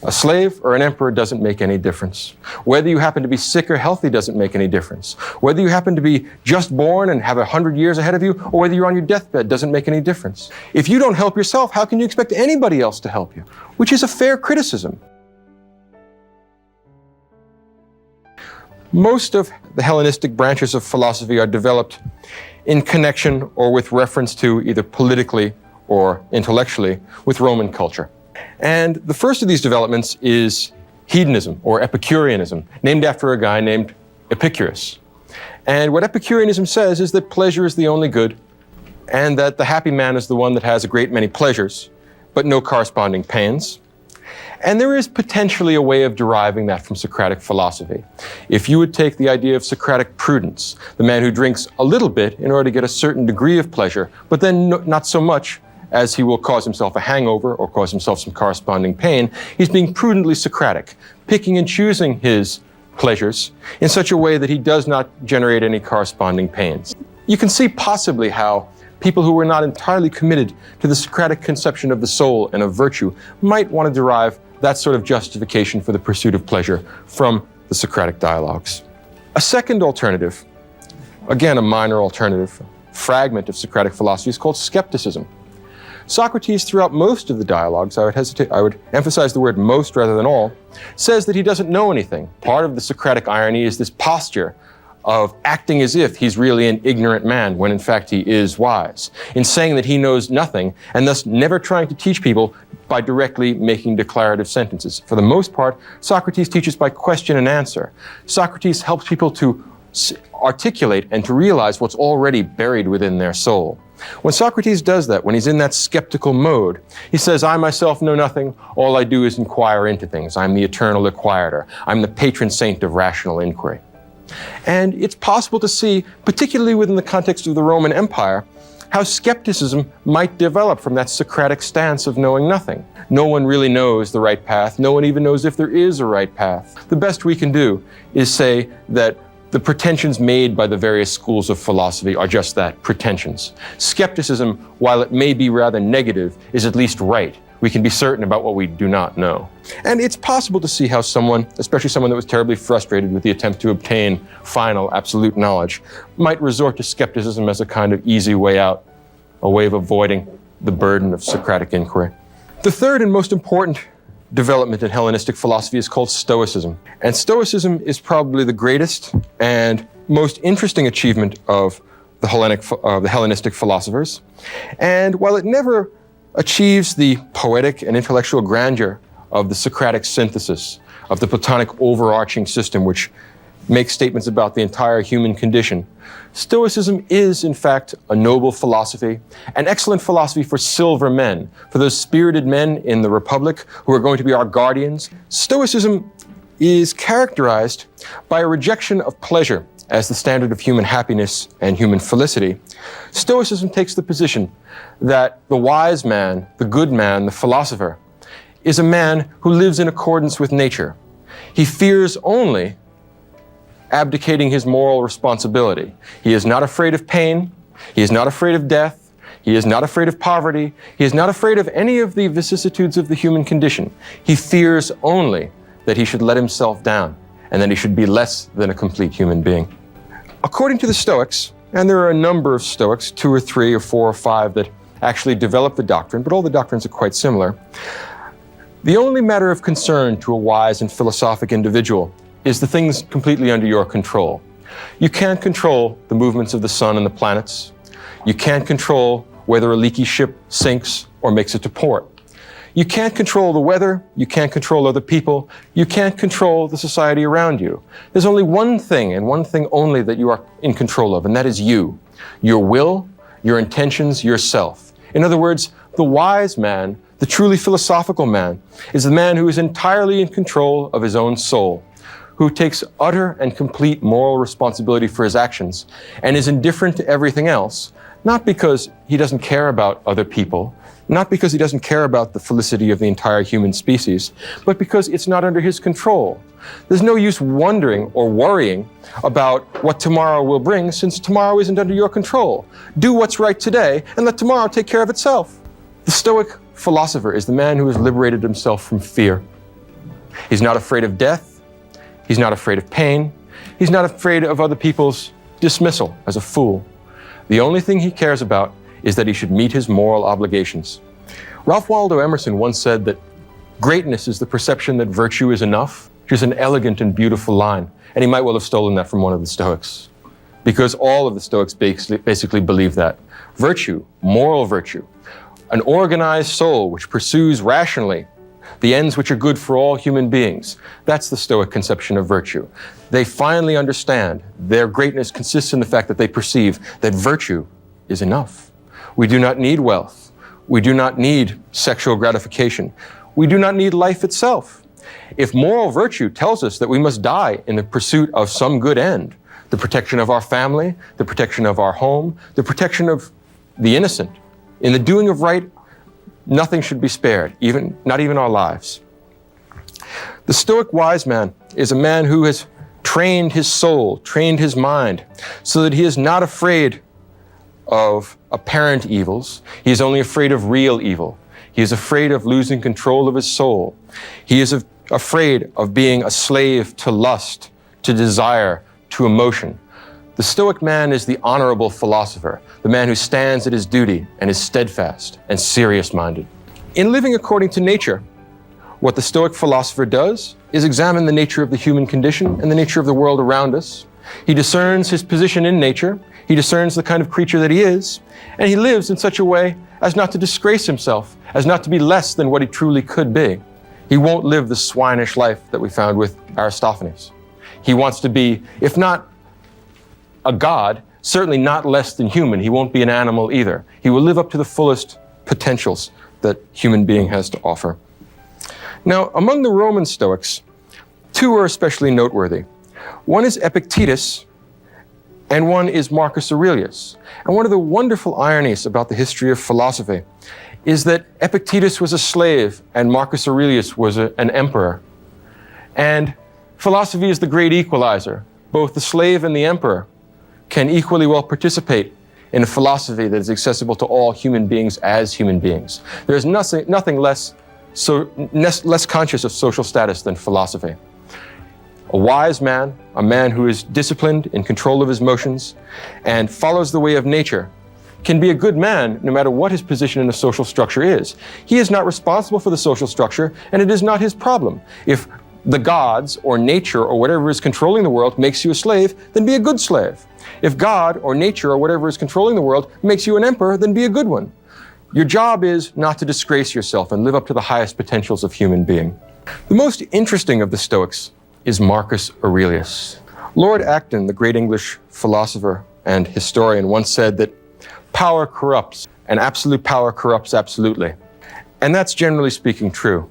a slave or an emperor doesn't make any difference. Whether you happen to be sick or healthy doesn't make any difference. Whether you happen to be just born and have 100 years ahead of you, or whether you're on your deathbed doesn't make any difference. If you don't help yourself, how can you expect anybody else to help you? Which is a fair criticism. Most of the Hellenistic branches of philosophy are developed in connection or with reference to, either politically or intellectually, with Roman culture. And the first of these developments is hedonism, or Epicureanism, named after a guy named Epicurus. And what Epicureanism says is that pleasure is the only good, and that the happy man is the one that has a great many pleasures, but no corresponding pains. And there is potentially a way of deriving that from Socratic philosophy. If you would take the idea of Socratic prudence, the man who drinks a little bit in order to get a certain degree of pleasure, but then not so much as he will cause himself a hangover or cause himself some corresponding pain, he's being prudently Socratic, picking and choosing his pleasures in such a way that he does not generate any corresponding pains. You can see possibly how people who were not entirely committed to the Socratic conception of the soul and of virtue might want to derive that sort of justification for the pursuit of pleasure from the Socratic dialogues. A second alternative, again a minor alternative, fragment of Socratic philosophy is called skepticism. Socrates, throughout most of the dialogues, I would emphasize the word most rather than all, says that he doesn't know anything. Part of the Socratic irony is this posture of acting as if he's really an ignorant man when in fact he is wise, in saying that he knows nothing and thus never trying to teach people by directly making declarative sentences. For the most part, Socrates teaches by question and answer. Socrates helps people to articulate and to realize what's already buried within their soul. When Socrates does that, when he's in that skeptical mode, he says, I myself know nothing, all I do is inquire into things. I'm the eternal inquirer. I'm the patron saint of rational inquiry. And it's possible to see, particularly within the context of the Roman Empire, how skepticism might develop from that Socratic stance of knowing nothing. No one really knows the right path. No one even knows if there is a right path. The best we can do is say that the pretensions made by the various schools of philosophy are just that, pretensions. Skepticism, while it may be rather negative, is at least right. We can be certain about what we do not know. And it's possible to see how someone, especially someone that was terribly frustrated with the attempt to obtain final, absolute knowledge, might resort to skepticism as a kind of easy way out, a way of avoiding the burden of Socratic inquiry. The third and most important development in Hellenistic philosophy is called Stoicism. And Stoicism is probably the greatest and most interesting achievement of the Hellenistic philosophers. And while it never achieves the poetic and intellectual grandeur of the Socratic synthesis, of the Platonic overarching system which makes statements about the entire human condition, Stoicism is, in fact, a noble philosophy, an excellent philosophy for silver men, for those spirited men in the Republic who are going to be our guardians. Stoicism is characterized by a rejection of pleasure as the standard of human happiness and human felicity. Stoicism takes the position that the wise man, the good man, the philosopher, is a man who lives in accordance with nature. He fears only abdicating his moral responsibility. He is not afraid of pain. He is not afraid of death. He is not afraid of poverty. He is not afraid of any of the vicissitudes of the human condition. He fears only that he should let himself down and that he should be less than a complete human being. According to the Stoics, and there are a number of Stoics, 2 or 3 or 4 or 5 that actually develop the doctrine, but all the doctrines are quite similar. The only matter of concern to a wise and philosophic individual is the things completely under your control. You can't control the movements of the sun and the planets. You can't control whether a leaky ship sinks or makes it to port. You can't control the weather. You can't control other people. You can't control the society around you. There's only one thing and one thing only that you are in control of, and that is you. Your will, your intentions, yourself. In other words, the wise man, the truly philosophical man, is the man who is entirely in control of his own soul, who takes utter and complete moral responsibility for his actions and is indifferent to everything else, not because he doesn't care about other people, not because he doesn't care about the felicity of the entire human species, but because it's not under his control. There's no use wondering or worrying about what tomorrow will bring, since tomorrow isn't under your control. Do what's right today and let tomorrow take care of itself. The Stoic philosopher is the man who has liberated himself from fear. He's not afraid of death. He's not afraid of pain. He's not afraid of other people's dismissal as a fool. The only thing he cares about is that he should meet his moral obligations. Ralph Waldo Emerson once said that greatness is the perception that virtue is enough, which is an elegant and beautiful line. And he might well have stolen that from one of the Stoics, because all of the Stoics basically believe that. Virtue, moral virtue, an organized soul which pursues rationally the ends which are good for all human beings. That's the Stoic conception of virtue. They finally understand their greatness consists in the fact that they perceive that virtue is enough. We do not need wealth. We do not need sexual gratification. We do not need life itself. If moral virtue tells us that we must die in the pursuit of some good end, the protection of our family, the protection of our home, the protection of the innocent, in the doing of right, nothing should be spared, not even our lives. The Stoic wise man is a man who has trained his soul, trained his mind, so that he is not afraid of apparent evils. He is only afraid of real evil. He is afraid of losing control of his soul. He is afraid of being a slave to lust, to desire, to emotion. The Stoic man is the honorable philosopher, the man who stands at his duty and is steadfast and serious-minded. In living according to nature, what the Stoic philosopher does is examine the nature of the human condition and the nature of the world around us. He discerns his position in nature, he discerns the kind of creature that he is, and he lives in such a way as not to disgrace himself, as not to be less than what he truly could be. He won't live the swinish life that we found with Aristophanes. He wants to be, if not a god, certainly not less than human. He won't be an animal either. He will live up to the fullest potentials that human being has to offer. Now, among the Roman Stoics, two are especially noteworthy. One is Epictetus, and one is Marcus Aurelius. And one of the wonderful ironies about the history of philosophy is that Epictetus was a slave and Marcus Aurelius was an emperor. And philosophy is the great equalizer. Both the slave and the emperor can equally well participate in a philosophy that is accessible to all human beings as human beings. There's nothing less conscious of social status than philosophy. A wise man, a man who is disciplined, in control of his motions, and follows the way of nature, can be a good man no matter what his position in the social structure is. He is not responsible for the social structure, and it is not his problem. If the gods or nature or whatever is controlling the world makes you a slave, then be a good slave. If God or nature or whatever is controlling the world makes you an emperor, then be a good one. Your job is not to disgrace yourself and live up to the highest potentials of human being. The most interesting of the Stoics is Marcus Aurelius. Lord Acton, the great English philosopher and historian, once said that power corrupts, and absolute power corrupts absolutely. And that's generally speaking true.